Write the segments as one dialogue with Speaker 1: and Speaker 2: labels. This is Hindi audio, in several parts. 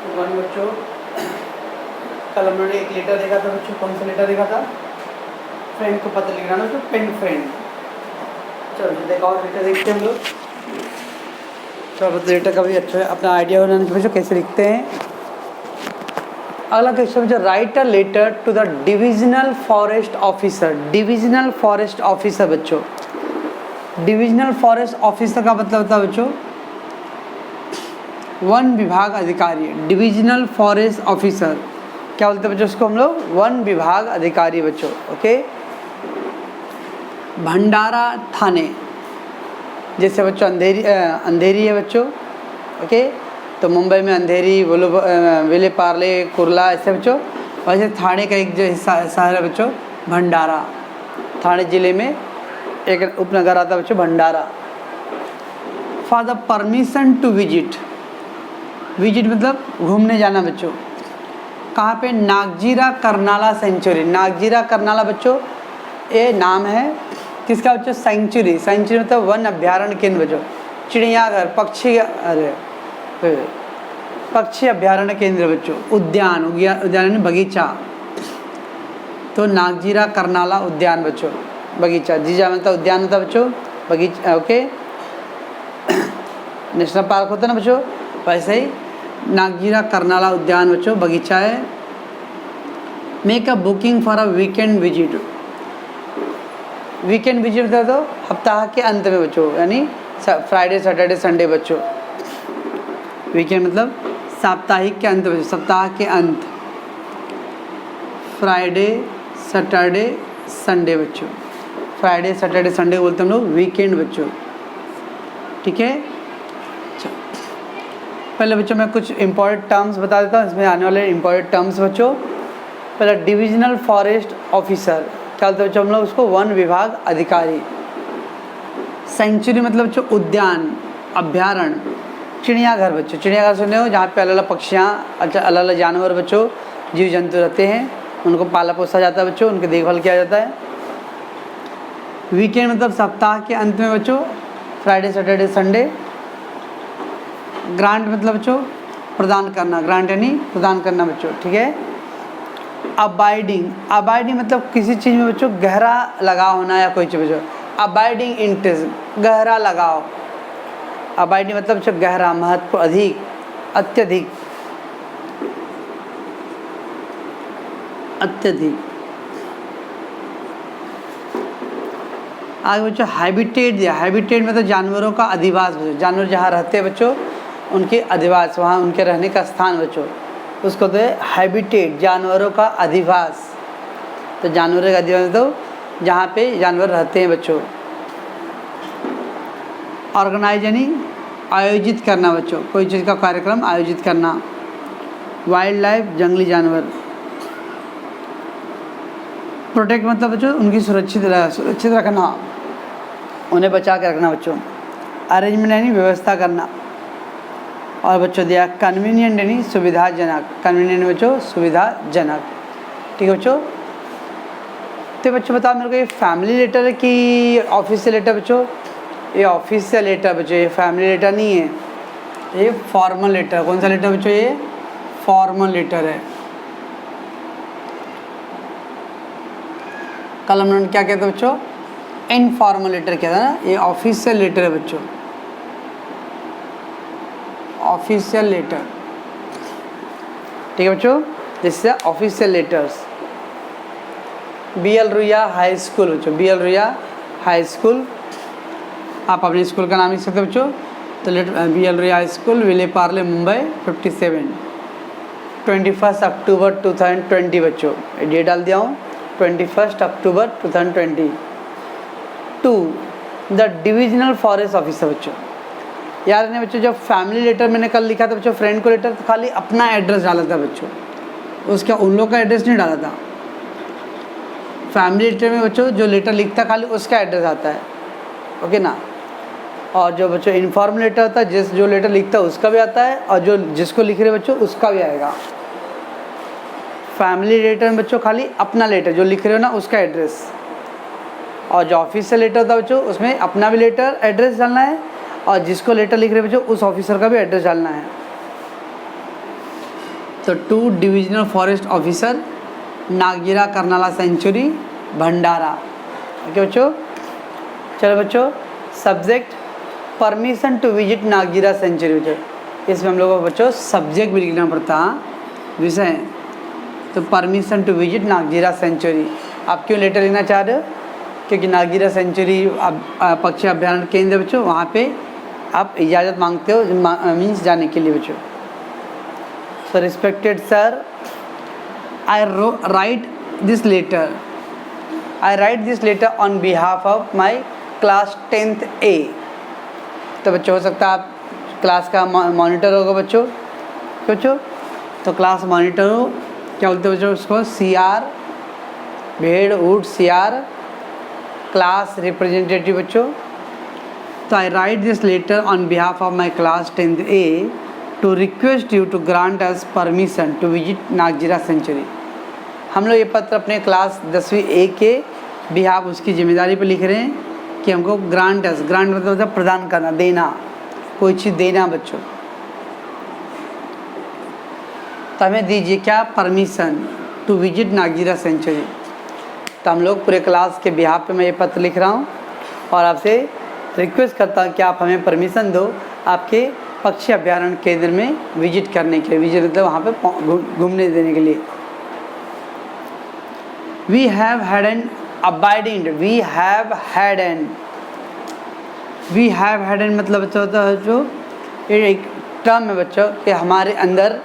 Speaker 1: वन बच्चों, कल हम लोगों ने एक लेटर देखा था बच्चों। कौन सा लेटर देखा था? फ्रेंड को पत्र लिखना ना, तो पेन फ्रेंड। चलो देखा और लेटर देखते हैं हम लोग। चलो लेटर का भी अच्छा है, अपना आइडिया बनाने के बच्चों कैसे लिखते हैं। अगला क्वेश्चन बच्चों, write a letter to the divisional forest officer. Divisional forest officer बच्चों, डिविजनल फॉरेस्ट ऑफिसर का मतलब होता है बच्चों वन विभाग अधिकारी। डिविजनल फॉरेस्ट ऑफिसर क्या बोलते हैं बच्चों? उसको हम लोग वन विभाग अधिकारी बच्चों। ओके। भंडारा थाने, जैसे बच्चों अंधेरी है बच्चों। ओके, तो मुंबई में अंधेरी, विले पार्ले, कुर्ला, ऐसे बच्चों। वैसे थाने का एक जो शहर है बच्चों भंडारा। थाने ज़िले में एक उपनगर आता है बच्चों Bhandara. For the permission to visit, visit मतलब घूमने जाना बच्चों। कहाँ पे? नागजीरा कर्नाला सेंचुरी। नागजीरा कर्नाला बच्चों ये नाम है किसका बच्चों? सेंचुरी। सेंचुरी मतलब वन अभ्यारण्य केंद्र बच्चों। चिड़ियाघर, पक्षी अभ्यारण्य केंद्र बच्चों। उद्यान, उद्यान बगीचा, तो नागजीरा कर्नाला उद्यान बच्चों। बगीचा, जीजा मतलब उद्यान होता है बच्चों, बगीचा। ओके, नेशनल पार्क होता है ना बच्चों, वैसे ही नागजीरा कर्नाला उद्यान बच्चों बगीचा है। Make a booking for a weekend visit. Weekend visit होता है तो हफ्ताह के अंत में बच्चों, यानी फ्राइडे सैटरडे संडे बच्चों। वीकेंड मतलब साप्ताहिक के अंत बच्चों, सप्ताह के अंत। फ्राइडे सैटरडे संडे बच्चों। फ्राइडे सैटरडे संडे बोलते हैं हम लोग वीकेंड बच्चों। ठीक है, पहले बच्चों मैं कुछ इंपॉर्टेंट टर्म्स बता देता हूँ, इसमें आने वाले इंपॉर्टेंट टर्म्स बच्चों। पहला डिविजनल फॉरेस्ट ऑफिसर, क्या बोलते हैं बच्चों हम लोग उसको? वन विभाग अधिकारी। सेंचुरी मतलब बच्चों उद्यान, अभ्यारण्य। चिड़ियाघर बच्चों, चिड़ियाघर सुने हो जहाँ पे अलग अलग पक्षियाँ, अच्छा अलग अलग जानवर बच्चों, जीव जंतु रहते हैं, उनको पाला पोसा जाता है बच्चों, उनकी देखभाल किया जाता है। वीकेंड मतलब सप्ताह के अंत में बच्चों, फ्राइडे सैटरडे संडे। ग्रांट मतलब बच्चों प्रदान करना, ग्रांट यानी प्रदान करना बच्चों। ठीक है। अबाइडिंग, अबाइडिंग मतलब किसी चीज़ में बच्चों गहरा लगाव होना या कोई चीज़ बच्चों। अबाइडिंग इंटरेस्ट, गहरा लगाव। अबाइडिंग मतलब बच्चों गहरा, महत्व, अधिक, अत्यधिक, अत्यधिक। आगे बच्चों हैबिटेट दिया। हैबिटेट मतलब जानवरों का अधिवास बच्चों, जानवर जहाँ रहते हैं बच्चों उनके अधिवास, वहाँ उनके रहने का स्थान बच्चों, उसको तो हैबिटेट, जानवरों का अधिवास। तो जानवरों का अधिवास तो जहाँ पे जानवर रहते हैं बच्चों। ऑर्गेनाइज यानी आयोजित करना बच्चों, कोई चीज़ का कार्यक्रम आयोजित करना। वाइल्ड लाइफ जंगली जानवर। प्रोटेक्ट मतलब बच्चों उनकी सुरक्षित रखना, उन्हें बचा के रखना बच्चों। अरेंजमेंट यानी व्यवस्था करना। और बच्चों दिया कन्वीनियंट यानी सुविधाजनक। कन्वीनियंट बच्चों सुविधाजनक। ठीक है बच्चों। तो बच्चों बताओ मेरे को ये फैमिली लेटर है कि ऑफिशियल लेटर बच्चों? ये ऑफिशियल लेटर बच्चों, ये फैमिली लेटर नहीं है, ये फॉर्मल लेटर। कौन सा लेटर बच्चों? ये फॉर्मल लेटर है। कल हम लोगों ने क्या किया था बच्चों? इनफॉर्मल लेटर किया था ना, ये ऑफिशियल लेटर है बच्चों, ऑफिशियल लेटर। ठीक है बच्चों, this is official letters. BL Ruia high school बच्चों, BL रुइया हाई स्कूल, आप अपने स्कूल का नाम लिख सकते हो बच्चों। तो BL Ruia high school, Vile Parle, Mumbai 57, 21 अक्टूबर 2020 बच्चों। डेट डाल दिया हूँ 21 अक्टूबर 2020। 2 द डिविजनल फॉरेस्ट ऑफिसर बच्चों। याद नहीं बच्चों, जब फैमिली लेटर मैंने कल लिखा था बच्चों, फ्रेंड को लेटर, तो खाली अपना एड्रेस डाला था बच्चों, उसका उन लोग का एड्रेस नहीं डाला था। फैमिली लेटर में बच्चों जो लेटर लिखता खाली उसका एड्रेस आता है, ओके ना। और जो बच्चों इनफॉर्मल लेटर होता है, जो लेटर लिखता है उसका भी आता है, और जो जिसको लिख रहे बच्चों उसका भी आएगा। फैमिली लेटर में बच्चों खाली अपना लेटर जो लिख रहे हो ना उसका एड्रेस, और जो ऑफिशियल लेटर होता है बच्चों उसमें अपना भी लेटर एड्रेस डालना है, और जिसको लेटर लिख रहे बच्चों उस ऑफिसर का भी एड्रेस डालना है। तो 2 divisional forest officer, Nagzira Karnala sanctuary, Bhandara. Okay बच्चों, चलो बच्चों, subject permission to visit Nagzira sanctuary. बच्चों इसमें हम लोगों को बच्चों सब्जेक्ट भी लिखना पड़ता है, विषय। तो permission to visit Nagzira sanctuary, आप क्यों लेटर लिखना चाह रहे हो? क्योंकि नागजीरा सेंचुरी पक्षी अभ्यारण्य केंद्र बच्चों, वहाँ पे आप इजाज़त मांगते हो, मीन्स जाने के लिए बच्चों। So respected sir, I write this letter on behalf of my class 10th A। तो बच्चों हो सकता है आप क्लास का मॉनिटर होगा बच्चों, तो क्लास मॉनिटर हो, क्या बोलते हैं बच्चों उसको? CR, भेड़ ऊँट CR, क्लास रिप्रेजेंटेटिव बच्चों। तो I write this letter on behalf of my class 10th A to request you to grant us permission to visit Nagzira sanctuary. हम लोग ये पत्र अपने क्लास 10वीं A के बिहाफ, उसकी जिम्मेदारी पर लिख रहे हैं कि हमको ग्रांट मतलब होता है प्रदान करना, देना, कोई चीज़ देना बच्चों। तो हमें दीजिए क्या? Permission to visit Nagzira sanctuary. तो हम लोग पूरे क्लास के बिहाफ पे मैं ये पत्र लिख रहा हूँ और आपसे रिक्वेस्ट करता हूँ कि आप हमें परमिशन दो आपके पक्षी अभ्यारण्य केंद्र में विजिट करने के लिए। विजिट मतलब वहाँ पे घूमने देने के लिए। We have had an abiding, we have had an मतलब बच्चा होता है जो एक टर्म है बच्चों कि हमारे अंदर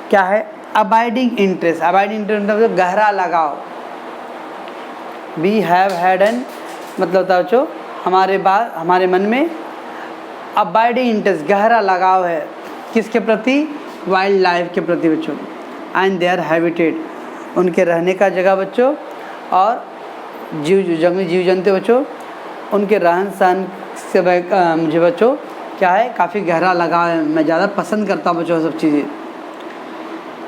Speaker 1: क्या है? अबाइडिंग इंटरेस्ट मतलब गहरा लगाव। वी हैव हैड एन मतलब होता है बच्चों हमारे मन में अबाइडिंग इंटरेस्ट, गहरा लगाव है किसके प्रति? वाइल्ड लाइफ के प्रति बच्चों। एंड देयर हैबिटेट, उनके रहने का जगह बच्चों, और जंगली जीव जंतु बच्चों, उनके रहन सहन से मुझे बच्चों क्या है? काफ़ी गहरा लगाव है, मैं ज़्यादा पसंद करता हूँ बच्चों सब चीज़ें।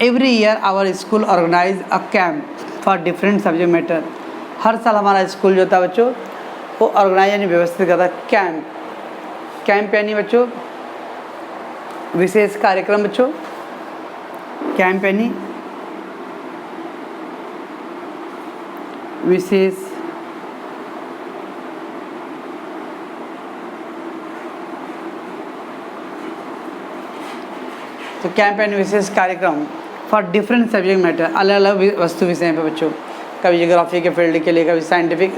Speaker 1: Every year our school organize a camp for different subject matter. हर साल हमारा स्कूल जो था बच्चों वो ऑर्गेनाइज यानी व्यवस्थित करता है। कैंप यानी बच्चों विशेष कार्यक्रम बच्चों। कैंप यानी विशेष तो कैंप यानी विशेष कार्यक्रम फॉर डिफरेंट सब्जेक्ट मैटर, अलग अलग वस्तु विषय पे बच्चों। कभी जियोग्राफी के फील्ड के लिए, कभी साइंटिफिक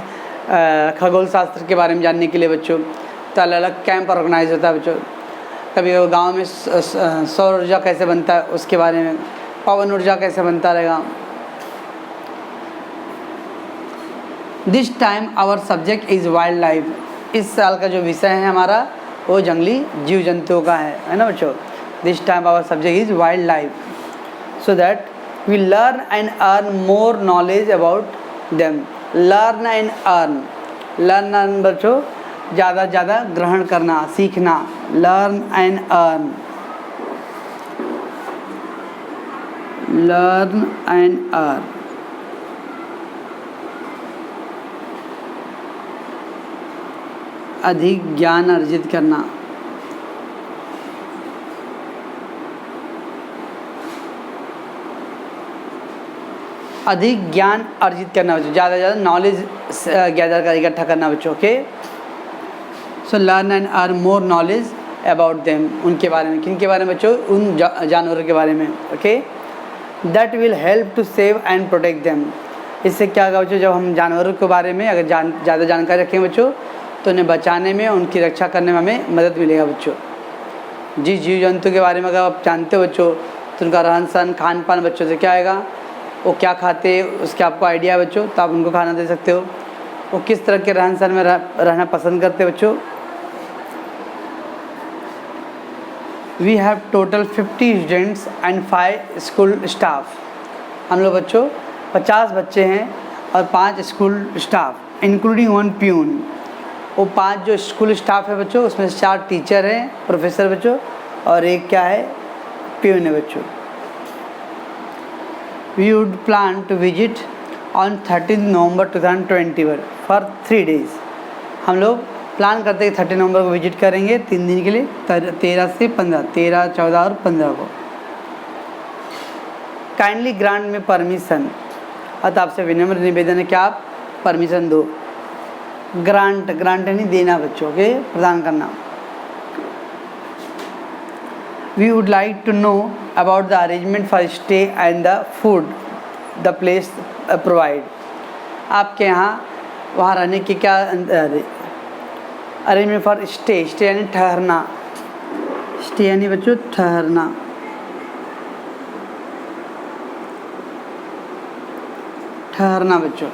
Speaker 1: खगोल शास्त्र के बारे में जानने के लिए बच्चों, तो अलग अलग कैंप ऑर्गेनाइज होता है बच्चों। कभी गांव में सौर ऊर्जा कैसे बनता है उसके बारे में, पवन ऊर्जा कैसे बनता रहेगा। This time our subject is wild life. इस साल का जो विषय है हमारा वो जंगली जीव जंतुओं का है ना बच्चों। This time our subject is wild life, so that we learn and earn more knowledge about them. Learn and earn बच्चों ज़्यादा ज़्यादा ग्रहण करना, सीखना। Learn and earn, learn and earn. अधिक ज्ञान अर्जित करना। अधिक ज्ञान अर्जित करना बच्चों, ज़्यादा से ज़्यादा नॉलेज गैदर कर इकट्ठा करना बच्चों के। So learn and earn more knowledge about them, उनके बारे में। किन के बारे में बच्चों? उन जानवरों के बारे में। Okay, that will help to save and protect them. इससे क्या होगा बच्चों? जब हम जानवरों के बारे में अगर ज़्यादा जानकारी रखें बच्चों, तो उन्हें बचाने में, उनकी रक्षा करने में हमें मदद मिलेगा बच्चों। जिस जीव जंतु के बारे में अगर आप जानते हो बच्चों, तो उनका रहन सहन, खान पान बच्चों से क्या आएगा, वो क्या खाते हैं उसके आपको आइडिया है बच्चों, तो आप उनको खाना दे सकते हो। वो किस तरह के रहन सहन में रहना पसंद करते हैं बच्चों। We have total 50 students and 5 school staff. हम लोग बच्चों 50 बच्चे हैं और 5 स्कूल स्टाफ, इंक्लूडिंग 1 प्यून। वो 5 जो स्कूल स्टाफ है बच्चों, उसमें 4 टीचर हैं, प्रोफेसर बच्चों, और एक क्या है? प्यून है बच्चों। We would plan to visit on 13 November 2021 for 3 days। हम लोग प्लान करते हैं 30 नवंबर को विजिट करेंगे 3 दिन के लिए, 13 से 15, 13, 14 और 15 को। काइंडली ग्रांट में परमिशन, अतः आपसे विनम्र निवेदन है कि आप परमिशन दो। ग्रांट, ग्रांट यानी देना बच्चों के, प्रदान करना। We would like to know about the arrangement for stay and the food the place provide. आपके यहाँ वहाँ रहने की क्या अरेंजमेंट फॉर स्टे, स्टे यानी ठहरना, स्टे यानी बच्चों ठहरना, ठहरना बच्चों।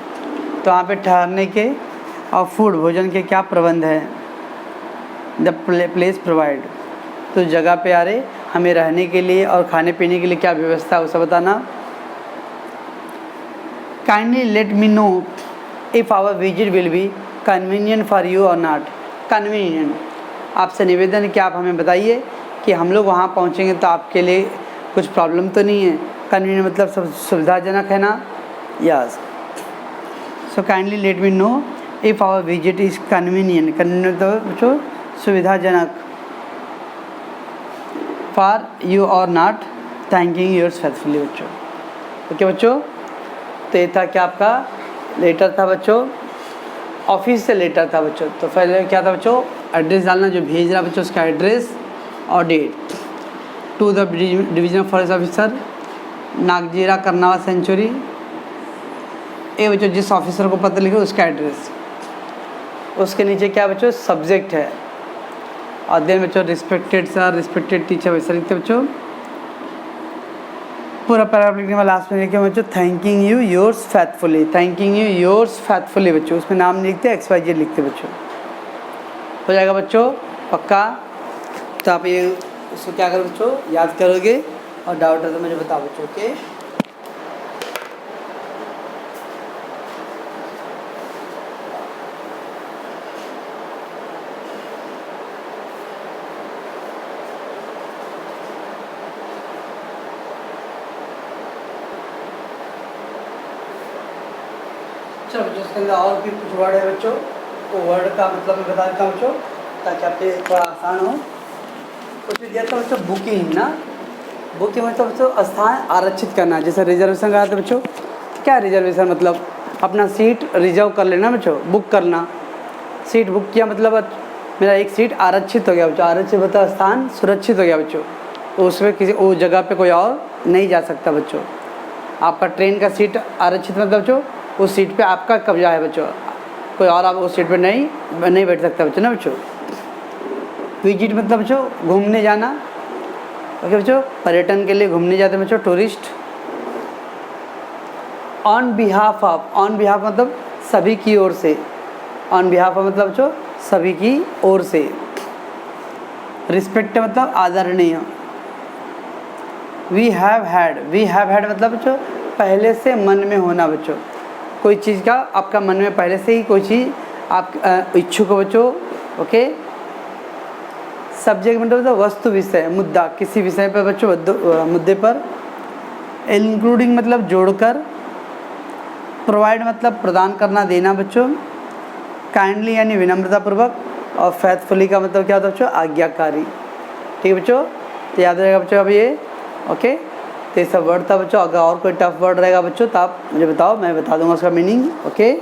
Speaker 1: तो वहाँ पे ठहरने के और फूड भोजन के क्या प्रबंध है। द प्लेस प्रोवाइड, तो जगह पे आ रहे हमें रहने के लिए और खाने पीने के लिए क्या व्यवस्था है उसे बताना। Kindly let me know if our visit will be convenient for you और नॉट। कन्वीनियंट, आपसे निवेदन है कि आप हमें बताइए कि हम लोग वहाँ पहुँचेंगे तो आपके लिए कुछ प्रॉब्लम तो नहीं है। कन्वीनियंट मतलब सब सुविधाजनक है ना। Yes, so kindly let me know if our visit is convenient. Convenient तो बच्चों सुविधाजनक। फॉर यू और नॉट, थैंकिंग योर्स फेथफुली बच्चों। ओके बच्चों, तो ये था क्या आपका लेटर था बच्चों, ऑफिस से लेटर था बच्चों। तो पहले क्या था बच्चों, एड्रेस डालना, जो भेज रहा बच्चों उसका एड्रेस और date. To the division forest officer Nagzira Karnala sanctuary. ये बच्चों जिस ऑफिसर को पत्र लिखे उसका एड्रेस, उसके नीचे क्या बच्चों सब्जेक्ट है। और देन बच्चों रिस्पेक्टेड सर, रिस्पेक्टेड टीचर वैसे लिखते बच्चों। पूरा पैराग्राफ लिखने में लास्ट में लिखे बच्चों thanking you yours faithfully, thanking you yours faithfully बच्चों। उसमें नाम नहीं लिखते, XYZ लिखते बच्चों। हो जाएगा बच्चों पक्का। तो आप ये उसको क्या करो बच्चों, याद करोगे और डाउट है तो मुझे बताओ बच्चों। ओके, चलो बच्चों उसके अंदर और भी कुछ वर्ड है बच्चों, वो वर्ड का मतलब मैं बता देता हूँ बच्चों ताकि आपके थोड़ा आसान हो। उसमें दिया था बच्चों बुकिंग ना, बुकिंग मतलब बच्चों स्थान आरक्षित करना। जैसे रिजर्वेशन का था बच्चों, क्या रिजर्वेशन मतलब अपना सीट रिजर्व कर लेना बच्चों, बुक करना। सीट बुक किया मतलब मेरा एक सीट आरक्षित हो गया बच्चों। आरक्षित मतलब स्थान सुरक्षित हो गया बच्चों, तो उसमें किसी वो जगह पे कोई और नहीं जा सकता बच्चों। आपका ट्रेन का सीट आरक्षित मतलब बच्चों उस सीट पे आपका कब्जा है बच्चों, कोई और आप उस सीट पे नहीं बैठ सकता बच्चों ना बच्चों। विजिट मतलब बच्चों घूमने जाना। ओके बच्चों, पर्यटन के लिए घूमने जाते हैं बच्चों, tourist. On behalf of, on behalf मतलब सभी की ओर से। ऑन बिहाफ ऑफ मतलब बच्चों सभी की ओर से। रिस्पेक्ट मतलब आदरणीय। वी हैव हैड मतलब बच्चों पहले से मन में होना बच्चों। कोई चीज़ का आपका मन में पहले से ही कोई चीज़ आप इच्छुक हो बच्चों। ओके, सब्जेक्ट मतलब वस्तु विषय, मुद्दा, किसी विषय पर बच्चों मुद्दे पर। इंक्लूडिंग मतलब जोड़कर। प्रोवाइड मतलब प्रदान करना, देना बच्चों। काइंडली यानी विनम्रतापूर्वक। और फैथफुली का मतलब क्या होता है बच्चों, आज्ञाकारी। ठीक है बच्चों, तो याद रहेगा बच्चों अब ये। ओके, तो ये सब वर्ड था बच्चों। अगर और कोई टफ वर्ड रहेगा बच्चों तो आप मुझे बताओ, मैं बता दूंगा उसका मीनिंग। ओके।